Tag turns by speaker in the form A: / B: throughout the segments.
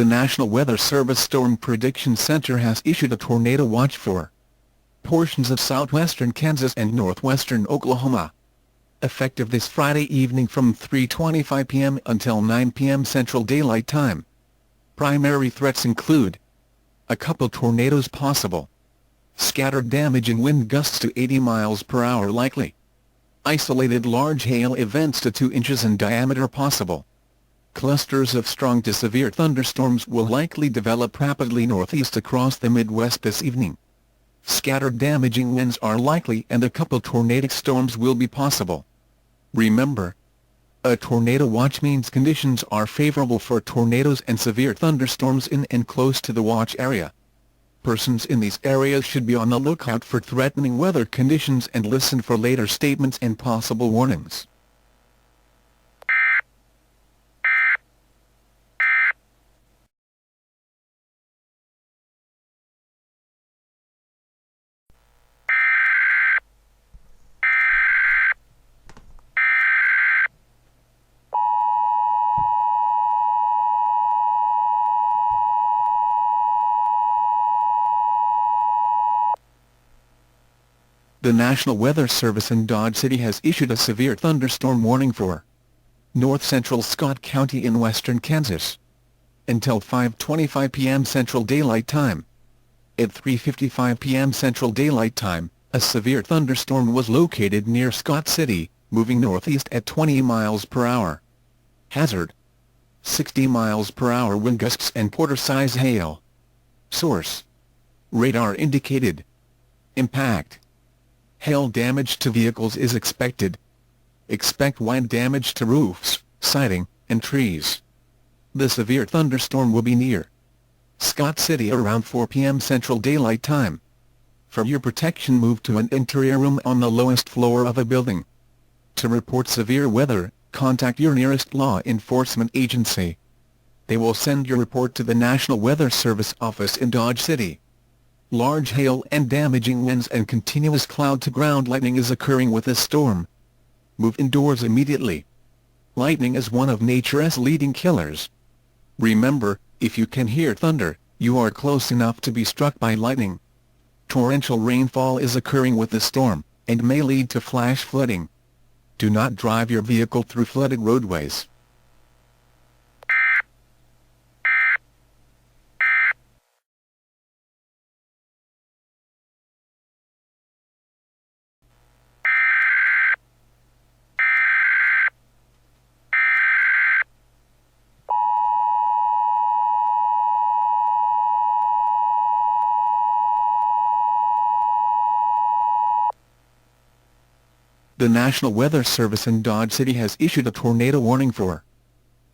A: The National Weather Service Storm Prediction Center has issued a tornado watch for portions of southwestern Kansas and northwestern Oklahoma. Effective this Friday evening from 3:25 p.m. until 9 p.m. Central Daylight Time. Primary threats include a couple tornadoes possible, scattered damage and wind gusts to 80 miles per hour likely, isolated large hail events to 2 inches in diameter possible. Clusters of strong to severe thunderstorms will likely develop rapidly northeast across the Midwest this evening. Scattered damaging winds are likely and a couple tornadic storms will be possible. Remember, a tornado watch means conditions are favorable for tornadoes and severe thunderstorms in and close to the watch area. Persons in these areas should be on the lookout for threatening weather conditions and listen for later statements and possible warnings. The National Weather Service in Dodge City has issued a severe thunderstorm warning for north-central Scott County in western Kansas until 5:25 p.m. Central Daylight Time. At 3:55 p.m. Central Daylight Time, a severe thunderstorm was located near Scott City, moving northeast at 20 miles per hour. Hazard: 60 miles per hour wind gusts and quarter-size hail. Source: radar indicated. Impact: hail damage to vehicles is expected. Expect wind damage to roofs, siding, and trees. The severe thunderstorm will be near Scott City around 4 p.m. Central Daylight Time. For your protection, move to an interior room on the lowest floor of a building. To report severe weather, contact your nearest law enforcement agency. They will send your report to the National Weather Service office in Dodge City. Large hail and damaging winds and continuous cloud-to-ground lightning is occurring with this storm. Move indoors immediately. Lightning is one of nature's leading killers. Remember, if you can hear thunder, you are close enough to be struck by lightning. Torrential rainfall is occurring with the storm, and may lead to flash flooding. Do not drive your vehicle through flooded roadways. The National Weather Service in Dodge City has issued a tornado warning for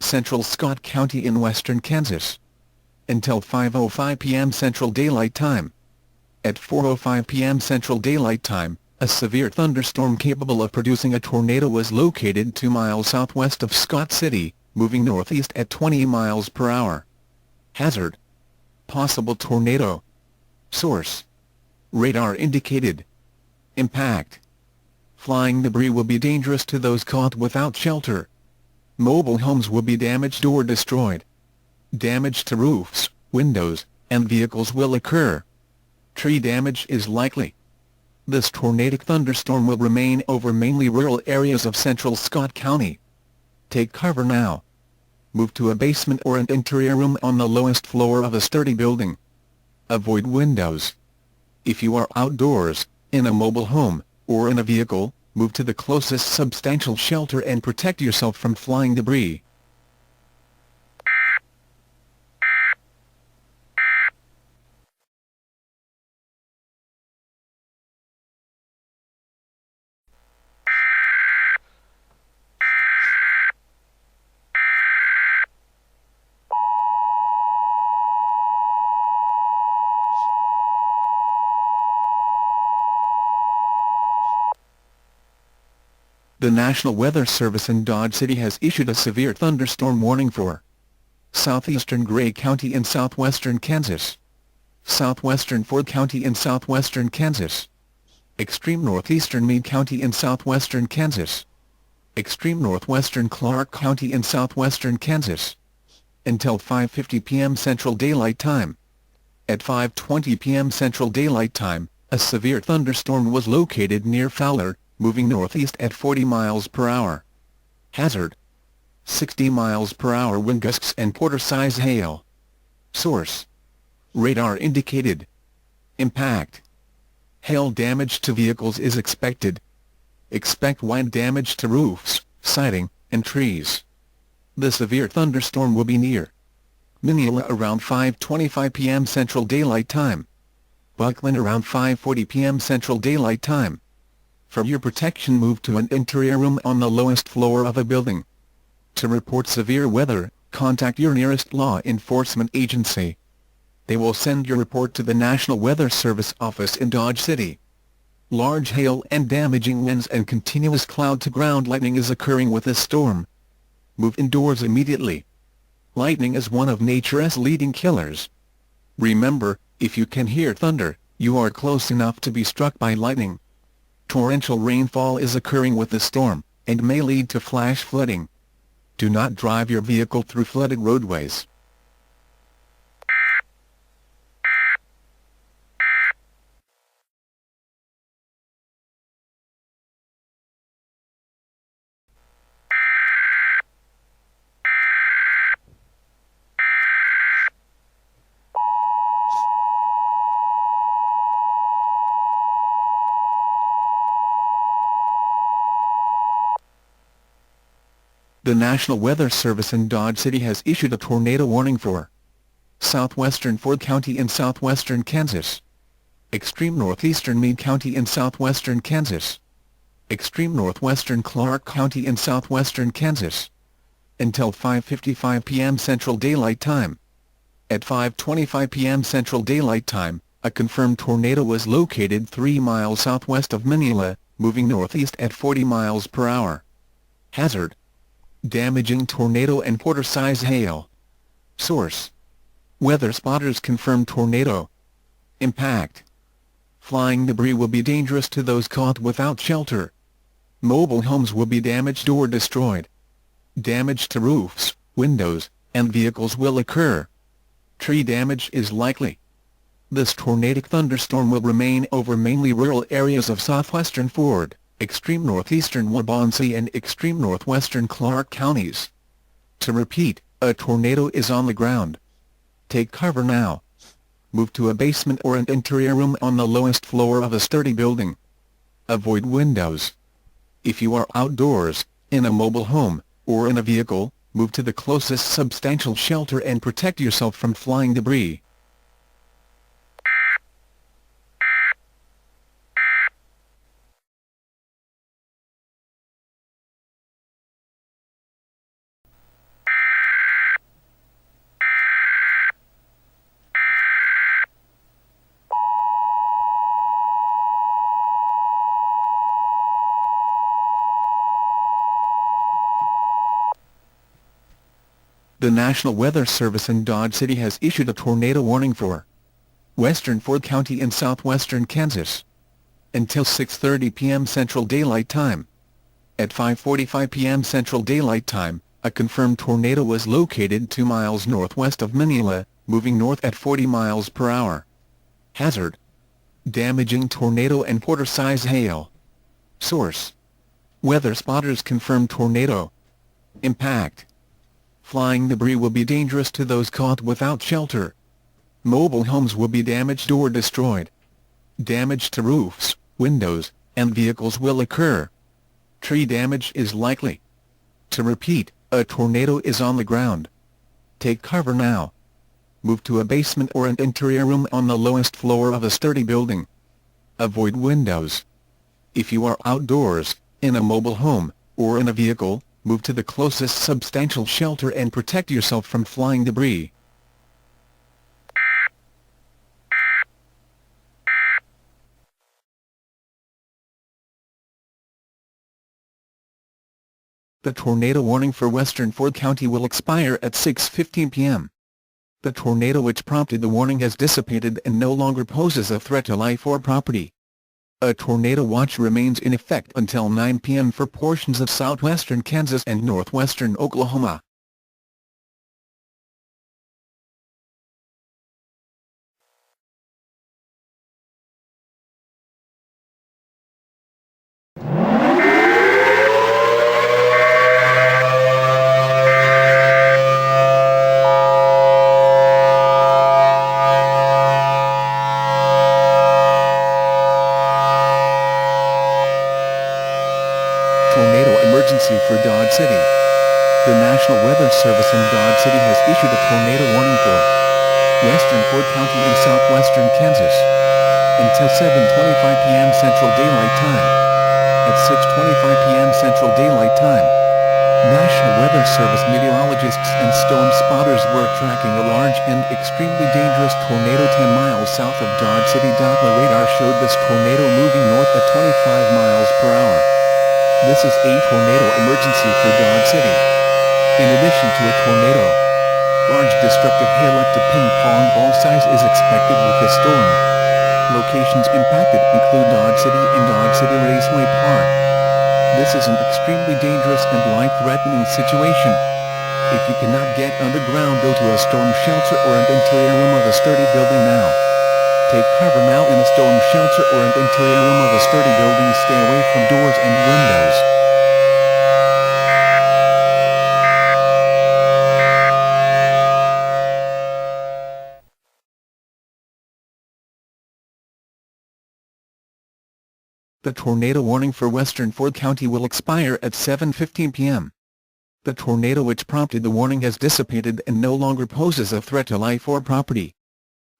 A: central Scott County in western Kansas until 5:05 p.m. Central Daylight Time. At 4:05 p.m. Central Daylight Time, a severe thunderstorm capable of producing a tornado was located 2 miles southwest of Scott City, moving northeast at 20 miles per hour. Hazard: possible tornado. Source: radar indicated. Impact: flying debris will be dangerous to those caught without shelter. Mobile homes will be damaged or destroyed. Damage to roofs, windows, and vehicles will occur. Tree damage is likely. This tornadic thunderstorm will remain over mainly rural areas of central Scott County. Take cover now. Move to a basement or an interior room on the lowest floor of a sturdy building. Avoid windows. If you are outdoors, in a mobile home, or in a vehicle, move to the closest substantial shelter and protect yourself from flying debris. The National Weather Service in Dodge City has issued a severe thunderstorm warning for southeastern Gray County in southwestern Kansas, southwestern Ford County in southwestern Kansas, extreme northeastern Meade County in southwestern Kansas, extreme northwestern Clark County in southwestern Kansas, until 5:50 p.m. Central Daylight Time. At 5:20 p.m. Central Daylight Time, a severe thunderstorm was located near Fowler, moving northeast at 40 miles per hour. Hazard: 60 miles per hour wind gusts and quarter-size hail. Source: radar indicated. Impact: hail damage to vehicles is expected. Expect wide damage to roofs, siding, and trees. The severe thunderstorm will be near Mineola around 5:25 p.m. Central Daylight Time. Buckland around 5:40 p.m. Central Daylight Time. For your protection, move to an interior room on the lowest floor of a building. To report severe weather, contact your nearest law enforcement agency. They will send your report to the National Weather Service office in Dodge City. Large hail and damaging winds and continuous cloud-to-ground lightning is occurring with this storm. Move indoors immediately. Lightning is one of nature's leading killers. Remember, if you can hear thunder, you are close enough to be struck by lightning. Torrential rainfall is occurring with the storm, and may lead to flash flooding. Do not drive your vehicle through flooded roadways. The National Weather Service in Dodge City has issued a tornado warning for southwestern Ford County in southwestern Kansas, extreme northeastern Meade County in southwestern Kansas, extreme northwestern Clark County in southwestern Kansas, until 5:55 p.m. Central Daylight Time. At 5:25 p.m. Central Daylight Time, a confirmed tornado was located 3 miles southwest of Mineola, moving northeast at 40 miles per hour. Hazard: damaging tornado and quarter-size hail. Source: weather spotters confirm tornado. Impact: flying debris will be dangerous to those caught without shelter. Mobile homes will be damaged or destroyed. Damage to roofs, windows, and vehicles will occur. Tree damage is likely. This tornadic thunderstorm will remain over mainly rural areas of southwestern Ford, extreme northeastern Waubonsee and extreme northwestern Clark counties. To repeat, a tornado is on the ground. Take cover now. Move to a basement or an interior room on the lowest floor of a sturdy building. Avoid windows. If you are outdoors, in a mobile home, or in a vehicle, move to the closest substantial shelter and protect yourself from flying debris. The National Weather Service in Dodge City has issued a tornado warning for western Ford County in southwestern Kansas until 6:30 p.m. Central Daylight Time. At 5:45 p.m. Central Daylight Time, a confirmed tornado was located 2 miles northwest of Mineola, moving north at 40 miles per hour. Hazard: damaging tornado and quarter-size hail. Source: weather spotters confirm tornado. Impact: flying debris will be dangerous to those caught without shelter. Mobile homes will be damaged or destroyed. Damage to roofs, windows, and vehicles will occur. Tree damage is likely. To repeat, a tornado is on the ground. Take cover now. Move to a basement or an interior room on the lowest floor of a sturdy building. Avoid windows. If you are outdoors, in a mobile home, or in a vehicle, move to the closest substantial shelter and protect yourself from flying debris. The tornado warning for western Ford County will expire at 6:15 p.m. The tornado which prompted the warning has dissipated and no longer poses a threat to life or property. A tornado watch remains in effect until 9 p.m. for portions of southwestern Kansas and northwestern Oklahoma. emergency for Dodge City. The National Weather Service in Dodge City has issued a tornado warning for western Ford County and southwestern Kansas until 7:25 p.m. Central Daylight Time. At 6:25 p.m. Central Daylight Time, National Weather Service meteorologists and storm spotters were tracking a large and extremely dangerous tornado 10 miles south of Dodge City. The radar showed this tornado moving north at 25 miles per hour. This is a tornado emergency for Dodge City. In addition to a tornado, large destructive hail up to ping pong ball size is expected with the storm. Locations impacted include Dodge City and Dodge City Raceway Park. This is an extremely dangerous and life-threatening situation. If you cannot get underground, go to a storm shelter or an interior room of a sturdy building now. Take cover now in a storm shelter or an interior room of a sturdy building. Stay away from doors and windows. The tornado warning for western Ford County will expire at 7:15 p.m. The tornado which prompted the warning has dissipated and no longer poses a threat to life or property.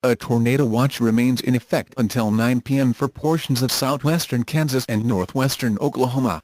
A: A tornado watch remains in effect until 9 p.m. for portions of southwestern Kansas and northwestern Oklahoma.